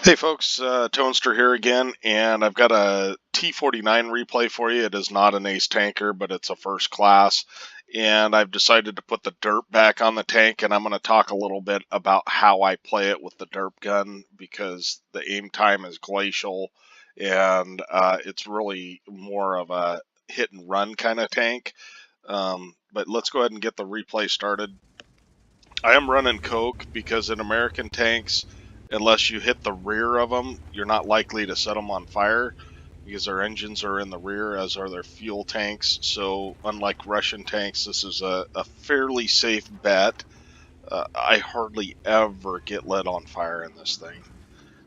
Hey folks, Toaster here again, and I've got a T49 replay for you. It is not an ace tanker, but it's a first class, and I've decided to put the derp back on the tank, and I'm going to talk a little bit about how I play it with the derp gun, because the aim time is glacial, and it's really more of a hit and run kind of tank. But let's go ahead and get the replay started. I am running Coke because in American tanks, unless you hit the rear of them, you're not likely to set them on fire because their engines are in the rear, as are their fuel tanks. So unlike Russian tanks, this is a fairly safe bet. I hardly ever get lit on fire in this thing.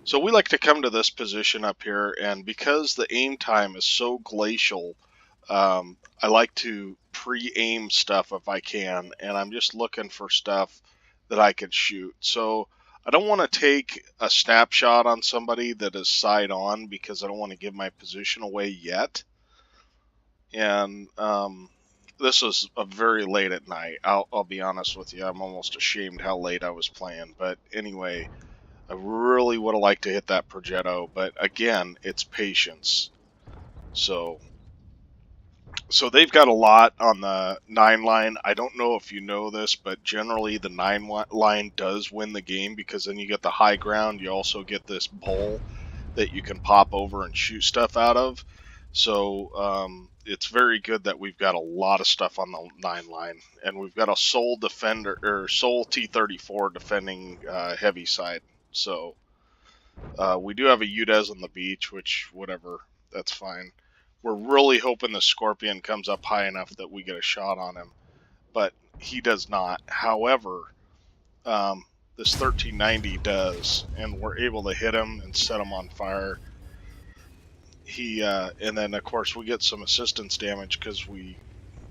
So we like to come to this position up here, and because the aim time is so glacial, I like to pre-aim stuff if I can, and I'm just looking for stuff that I can shoot. So I don't want to take a snapshot on somebody that is side on because I don't want to give my position away yet. And this is a very late at night. I'll be honest with you. I'm almost ashamed how late I was playing. But anyway, I really would have liked to hit that Progetto. But again, it's patience. So they've got a lot on the 9 line. I don't know if you know this, but generally the 9 line does win the game because then you get the high ground. You also get this bowl that you can pop over and shoot stuff out of. So it's very good that we've got a lot of stuff on the 9 line, and we've got a sole defender or sole T34 defending heavy side. So we do have a UDES on the beach, which whatever, that's fine. We're really hoping the Scorpion comes up high enough that we get a shot on him, but he does not. However, this 1390 does, and we're able to hit him and set him on fire. And then of course we get some assistance damage because we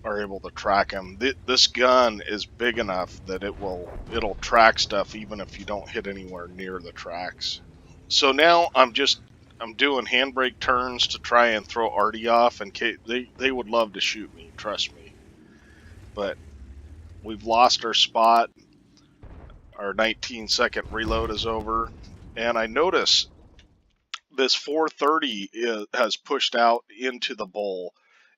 are able to track him. This gun is big enough that it'll track stuff even if you don't hit anywhere near the tracks. So now I'm doing handbrake turns to try and throw Artie off, and they would love to shoot me, trust me. But we've lost our spot. Our 19-second reload is over, and I notice this 430 has pushed out into the bowl,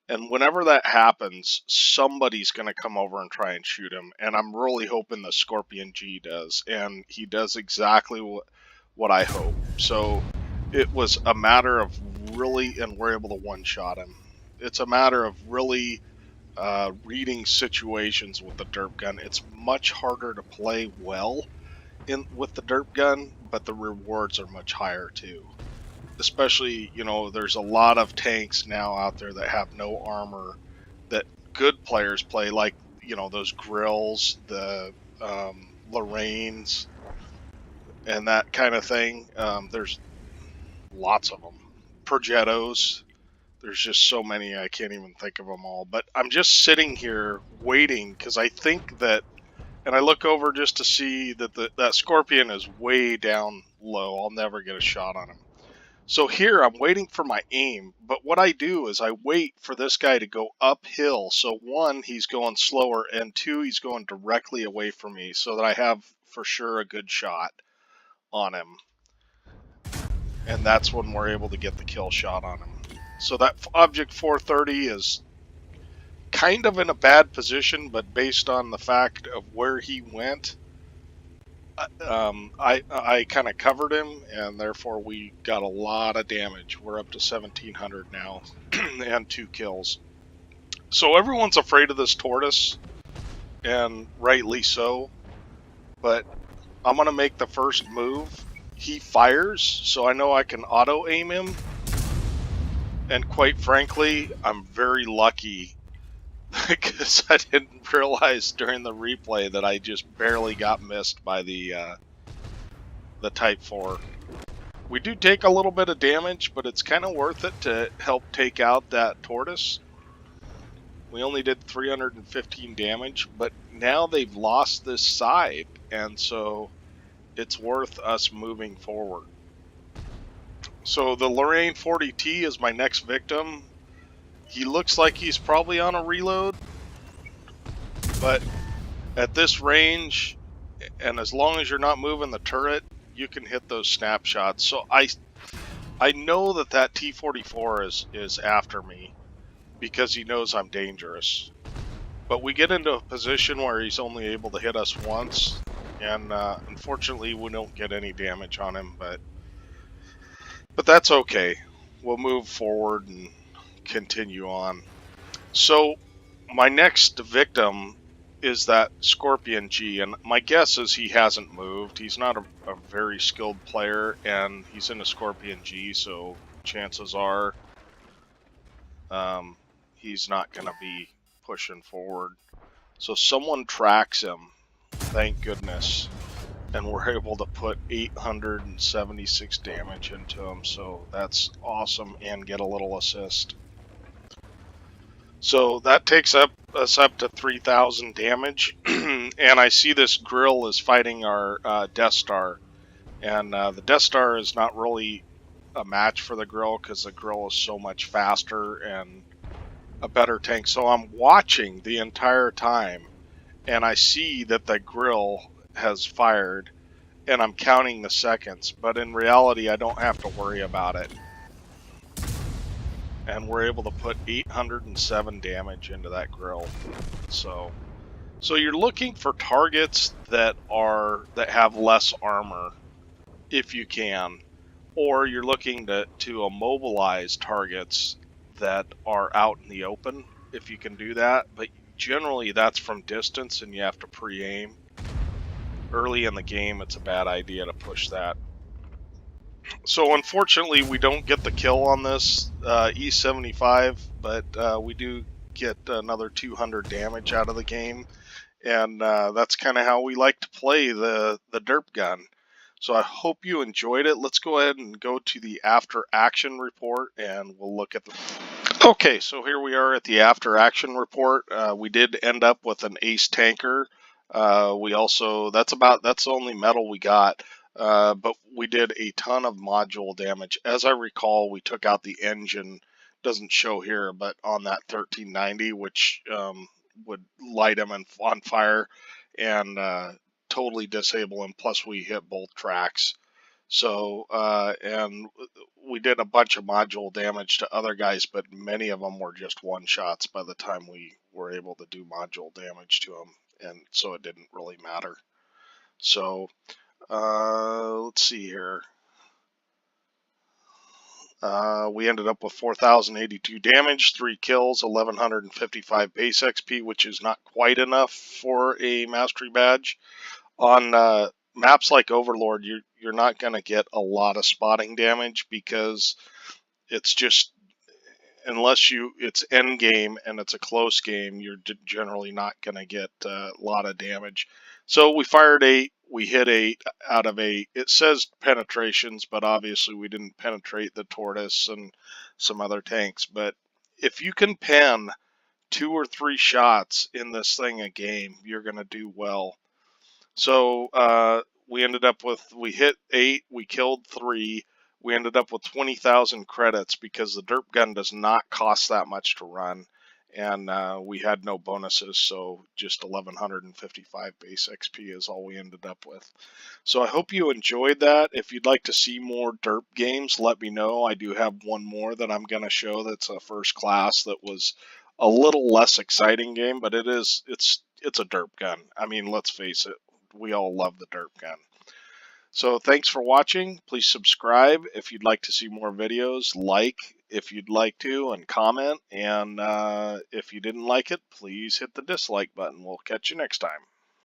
and whenever that happens, somebody's going to come over and try and shoot him, and I'm really hoping the Scorpion G does, and he does exactly what I hope. So it was a matter of really, and we're able to one-shot him. It's a matter of really reading situations with the derp gun. It's much harder to play well with the derp gun, but the rewards are much higher too. Especially, there's a lot of tanks now out there that have no armor that good players play, like, those Grills, the Lorraines, and that kind of thing. There's lots of them. Progettos. There's just so many, I can't even think of them all. But I'm just sitting here waiting because I think that, and I look over just to see that that Scorpion is way down low. I'll never get a shot on him. So here I'm waiting for my aim, but what I do is I wait for this guy to go uphill. So one, he's going slower, and two, he's going directly away from me so that I have for sure a good shot on him. And that's when we're able to get the kill shot on him. So that Object 430 is kind of in a bad position, but based on the fact of where he went, I kind of covered him, and therefore we got a lot of damage. We're up to 1700 now, and 2 kills. So everyone's afraid of this tortoise, and rightly so, but I'm going to make the first move. He fires, so I know I can auto-aim him, and quite frankly, I'm very lucky because I didn't realize during the replay that I just barely got missed by the Type 4. We do take a little bit of damage, but it's kind of worth it to help take out that tortoise. We only did 315 damage, but now they've lost this side, and so it's worth us moving forward. So the Lorraine 40T is my next victim. He looks like he's probably on a reload, but at this range, and as long as you're not moving the turret, you can hit those snapshots. So I know that that T44 is after me because he knows I'm dangerous. But we get into a position where he's only able to hit us once, and unfortunately we don't get any damage on him, but that's okay. We'll move forward and continue on. So my next victim is that Scorpion G, and my guess is he hasn't moved. He's not a very skilled player, and he's in a Scorpion G, so chances are he's not going to be pushing forward. So someone tracks him, thank goodness, and we're able to put 876 damage into him, so that's awesome, and get a little assist. So that takes us up to 3,000 damage, and I see this grill is fighting our Death Star, and the Death Star is not really a match for the grill because the grill is so much faster and a better tank. So I'm watching the entire time, and I see that the grill has fired, and I'm counting the seconds, but in reality I don't have to worry about it. And we're able to put 807 damage into that grill. So you're looking for targets that have less armor if you can, or you're looking to immobilize targets that are out in the open if you can do that, but generally that's from distance and you have to pre-aim. Early in the game it's a bad idea to push that. So unfortunately we don't get the kill on this E75, but we do get another 200 damage out of the game, and that's kind of how we like to play the derp gun. So I hope you enjoyed it. Let's go ahead and go to the after action report, and we'll look at the... Okay, so here we are at the after action report. We did end up with an ace tanker. We also, that's the only medal we got. But we did a ton of module damage. As I recall, we took out the engine, doesn't show here, but on that 1390, which would light him on fire and totally disable him. Plus, we hit both tracks. So, and we did a bunch of module damage to other guys, but many of them were just one shots by the time we were able to do module damage to them, and so it didn't really matter. So, let's see here. We ended up with 4,082 damage, 3 kills, 1,155 base XP, which is not quite enough for a mastery badge. On maps like Overlord, you're not going to get a lot of spotting damage because it's just, unless it's end game and it's a close game, you're generally not going to get a lot of damage. So we fired 8, we hit 8 out of 8. It says penetrations, but obviously we didn't penetrate the Tortoise and some other tanks. But if you can pen 2 or 3 shots in this thing a game, you're going to do well. So we ended up with, we hit 8, we killed 3. We ended up with 20,000 credits because the derp gun does not cost that much to run, and we had no bonuses, so just 1,155 base XP is all we ended up with. So I hope you enjoyed that. If you'd like to see more derp games, let me know. I do have one more that I'm going to show that's a first class that was a little less exciting game, but it's a derp gun. I mean, let's face it, we all love the derp gun. So thanks for watching. Please subscribe if you'd like to see more videos, like if you'd like to, and comment. And if you didn't like it, please hit the dislike button. We'll catch you next time.